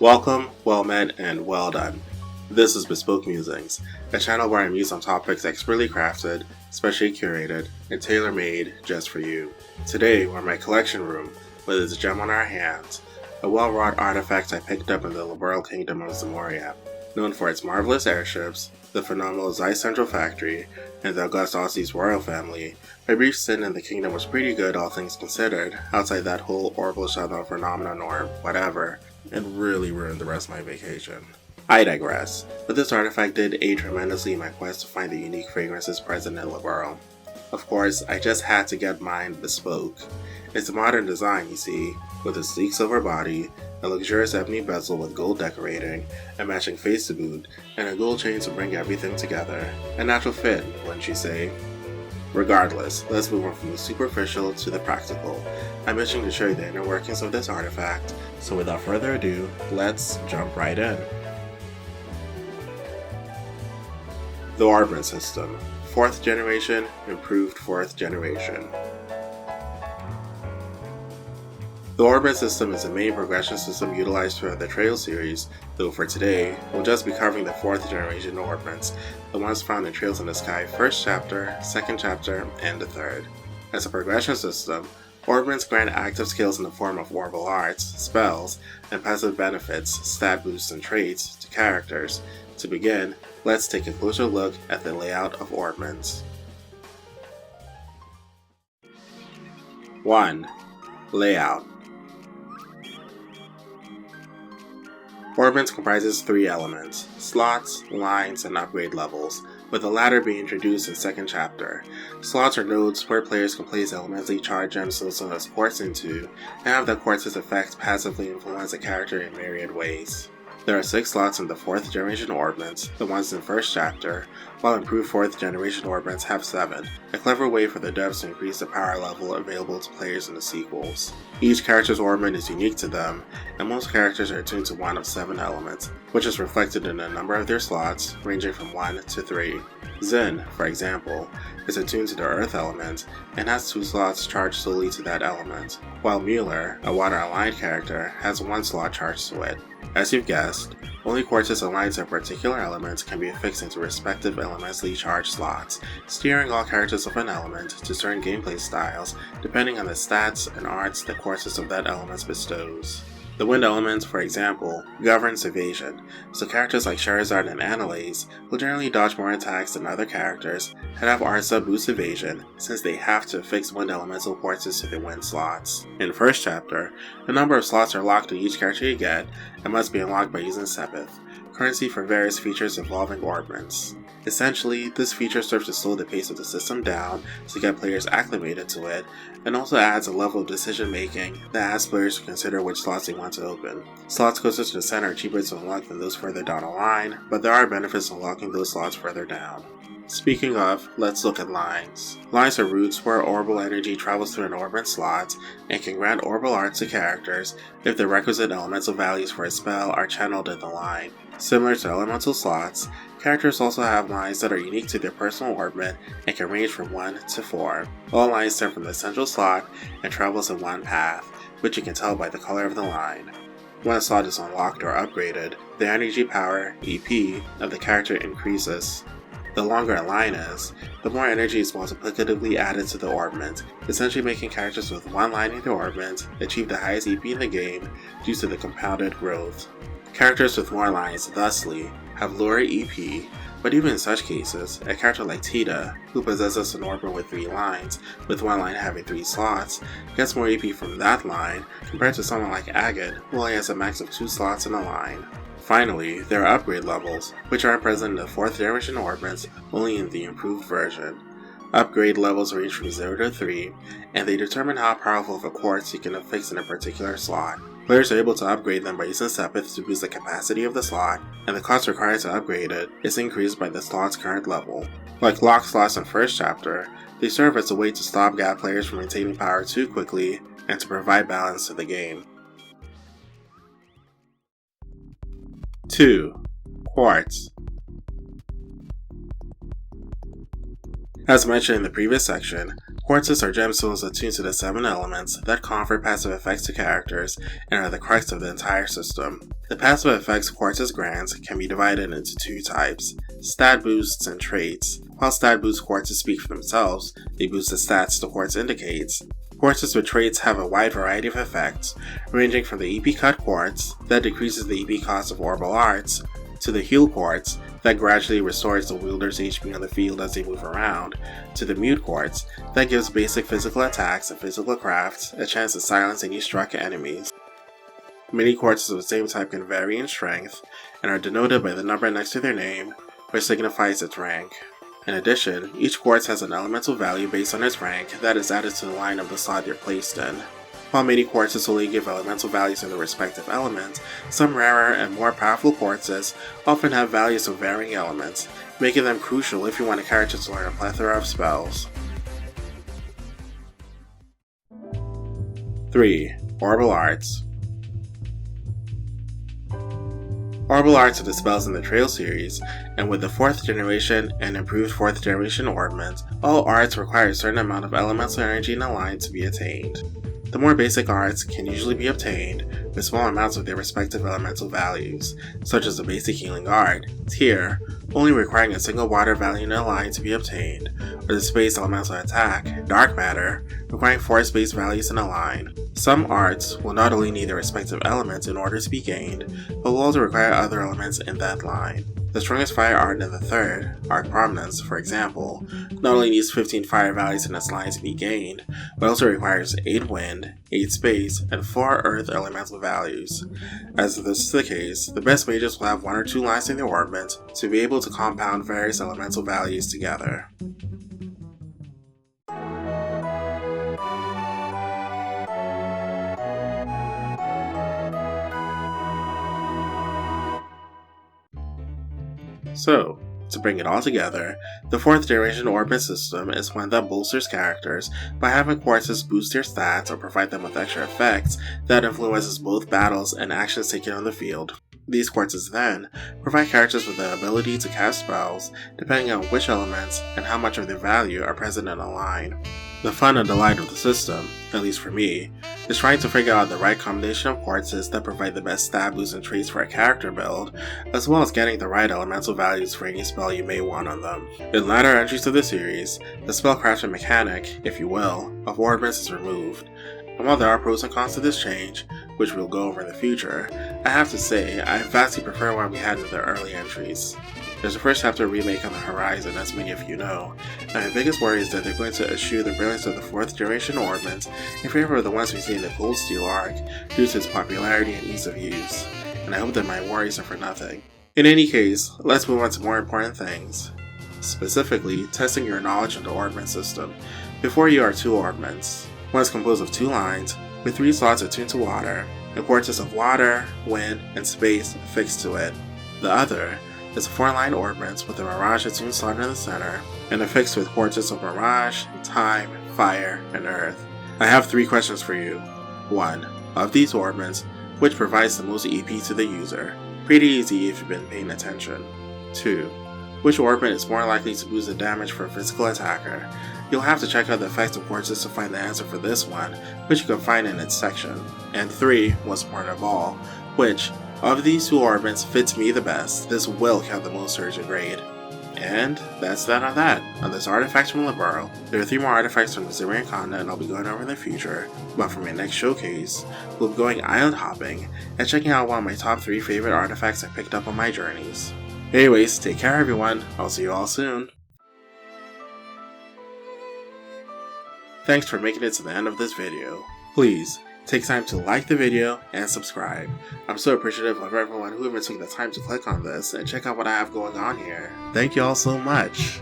Welcome, well met, and well done. This is Bespoke Musings, a channel where I muse on topics expertly crafted, specially curated, and tailor-made just for you. Today, we're in my collection room with this gem on our hands, a well-wrought artifact I picked up in the liberal kingdom of Zamoria. Known for its marvelous airships, the phenomenal Zeiss Central Factory, and the august Aussie's royal family, my brief stint in the kingdom was pretty good all things considered, outside that whole Orbal shutdown phenomenon or whatever, and really ruined the rest of my vacation. I digress, but this artifact did aid tremendously in my quest to find the unique fragrances present in Liberal. Of course, I just had to get mine bespoke. It's a modern design, you see, with a sleek silver body, a luxurious ebony bezel with gold decorating, a matching face to boot, and a gold chain to bring everything together. A natural fit, wouldn't you say? Regardless, let's move on from the superficial to the practical. I'm itching to show you the inner workings of this artifact, so without further ado, let's jump right in. The Orbment system. 4th generation, improved 4th generation. The Orbment system is the main progression system utilized throughout the Trail series, though for today, we'll just be covering the 4th generation Orbments, the ones found in Trails in the Sky 1st chapter, 2nd chapter, and the 3rd. As a progression system, Orbments grant active skills in the form of Orbal Arts, spells, and passive benefits, stat boosts, and traits to characters. To begin, let's take a closer look at the layout of Orbments. 1. Layout. Orbments comprises 3 elements: slots, lines, and upgrade levels, with the latter being introduced in 2nd chapter. Slots are nodes where players can place elementally charged gemstones known as Quartz into, and have the Quartz's effect passively influence a character in myriad ways. There are 6 slots in the 4th generation Orbments, the ones in 1st chapter, while improved 4th generation Orbments have 7, a clever way for the devs to increase the power level available to players in the sequels. Each character's Orbment is unique to them, and most characters are attuned to one of 7 elements, which is reflected in a number of their slots, ranging from 1 to 3. Zen, for example, is attuned to the Earth element, and has 2 slots charged solely to that element, while Mueller, a water-aligned character, has 1 slot charged to it. As you've guessed, only Quartz's aligned to a particular element can be affixed into respective elementally charged slots, steering all characters of an element to certain gameplay styles depending on the stats and arts the Quartz's of that element bestows. The wind element, for example, governs evasion, so characters like Charizard and Annalise will generally dodge more attacks than other characters and have arts that boost evasion, since they have to affix wind elemental Quartzes to their wind slots. In 1st chapter, a number of slots are locked to each character you get and must be unlocked by using Sepith, currency for various features involving Orbments. Essentially, this feature serves to slow the pace of the system down to get players acclimated to it, and also adds a level of decision making that asks players to consider which slots they want to open. Slots closer to the center are cheaper to unlock than those further down the line, but there are benefits to unlocking those slots further down. Speaking of, let's look at lines. Lines are routes where Orbal energy travels through an Orbment slot and can grant Orbal Arts to characters if the requisite elemental values for a spell are channeled in the line. Similar to elemental slots, characters also have lines that are unique to their personal Orbment and can range from 1 to 4. All lines stem from the central slot and travels in one path, which you can tell by the color of the line. When a slot is unlocked or upgraded, the energy power, EP, of the character increases. The longer a line is, the more energy is multiplicatively added to the Orbment, essentially making characters with one line in their Orbment achieve the highest EP in the game due to the compounded growth. Characters with more lines, thusly, have lower EP, but even in such cases, a character like Tita, who possesses an Orbment with 3 lines, with one line having 3 slots, gets more EP from that line compared to someone like Agate, who only has a max of 2 slots in a line. Finally, there are upgrade levels, which aren't present in the 4th generation Orbments, only in the improved version. Upgrade levels range from 0 to 3, and they determine how powerful of a Quartz you can affix in a particular slot. Players are able to upgrade them by using Sepith to boost the capacity of the slot, and the cost required to upgrade it is increased by the slot's current level. Like lock slots in 1st chapter, they serve as a way to stopgap players from retaining power too quickly and to provide balance to the game. 2. Quartz. As mentioned in the previous section, Quartzes are gemstones attuned to the 7 elements that confer passive effects to characters and are the crux of the entire system. The passive effects Quartzes grants can be divided into 2 types, stat boosts and traits. While stat boost Quartzes speak for themselves, they boost the stats the quartz indicates. Quartzes with traits have a wide variety of effects, ranging from the EP Cut Quartz that decreases the EP cost of Orbal Arts, to the Heal Quartz that gradually restores the wielder's HP on the field as they move around, to the Mute Quartz that gives basic physical attacks and physical crafts a chance to silence any struck enemies. Many quartzes of the same type can vary in strength and are denoted by the number next to their name, which signifies its rank. In addition, each quartz has an elemental value based on its rank that is added to the line of the slot they're placed in. While many quartzes only give elemental values to their respective element, some rarer and more powerful quartzes often have values of varying elements, making them crucial if you want a character to learn a plethora of spells. 3. Orbal Arts. Orbal Arts are the spells in the Trail series, and with the 4th generation and improved 4th generation Orbment, all arts require a certain amount of elemental energy in a line to be attained. The more basic arts can usually be obtained with small amounts of their respective elemental values, such as the basic healing art, Tear, only requiring a single water value in a line to be obtained, or the space elemental attack, Dark Matter, requiring 4 space values in a line. Some arts will not only need their respective elements in order to be gained, but will also require other elements in that line. The strongest fire art in the 3rd, Orbments, for example, not only needs 15 fire values in its line to be gained, but also requires 8 wind, 8 space, and 4 earth elemental values. As this is the case, the best mages will have 1 or 2 lines in their Orbment to be able to compound various elemental values together. So, to bring it all together, the 4th generation Orbment system is one that bolsters characters by having quartzes boost their stats or provide them with extra effects that influences both battles and actions taken on the field. These quartzes then provide characters with the ability to cast spells depending on which elements and how much of their value are present in a line. The fun and delight of the system, at least for me, is trying to figure out the right combination of quartzes that provide the best stat boosts and traits for a character build, as well as getting the right elemental values for any spell you may want on them. In latter entries of the series, the spellcrafting mechanic, if you will, of Orbments is removed, and while there are pros and cons to this change, which we'll go over in the future, I have to say I vastly prefer what we had in the early entries. There's a first chapter remake on the horizon, as many of you know, and my biggest worry is that they're going to eschew the brilliance of the 4th generation Orbment in favor of the ones we see in the Cold Steel arc due to its popularity and ease of use, and I hope that my worries are for nothing. In any case, let's move on to more important things. Specifically, testing your knowledge of the Orbment system. Before you are 2 Orbments. One is composed of 2 lines, with 3 slots attuned to water, and quartzes of water, wind, and space affixed to it. The other is a 4-line Orbment with a Mirage attuned slot in the center, and affixed with quartzes of Mirage, Time, Fire, and Earth. I have 3 questions for you. 1. Of these Orbments, which provides the most EP to the user? Pretty easy if you've been paying attention. 2. Which Orbment is more likely to boost the damage for a physical attacker? You'll have to check out the effects of quartzes to find the answer for this one, which you can find in its section. And 3, most important of all, which of these 2 Orbments fits me the best? This will count the most towards your grade. And that's that on that. On this artifact from Libero, there are 3 more artifacts from the Zirian continent I'll be going over in the future, but for my next showcase, we'll be going island hopping and checking out one of my top 3 favorite artifacts I picked up on my journeys. Anyways, take care everyone, I'll see you all soon. Thanks for making it to the end of this video. Please, take time to like the video and subscribe. I'm so appreciative of everyone who even took the time to click on this and check out what I have going on here. Thank you all so much.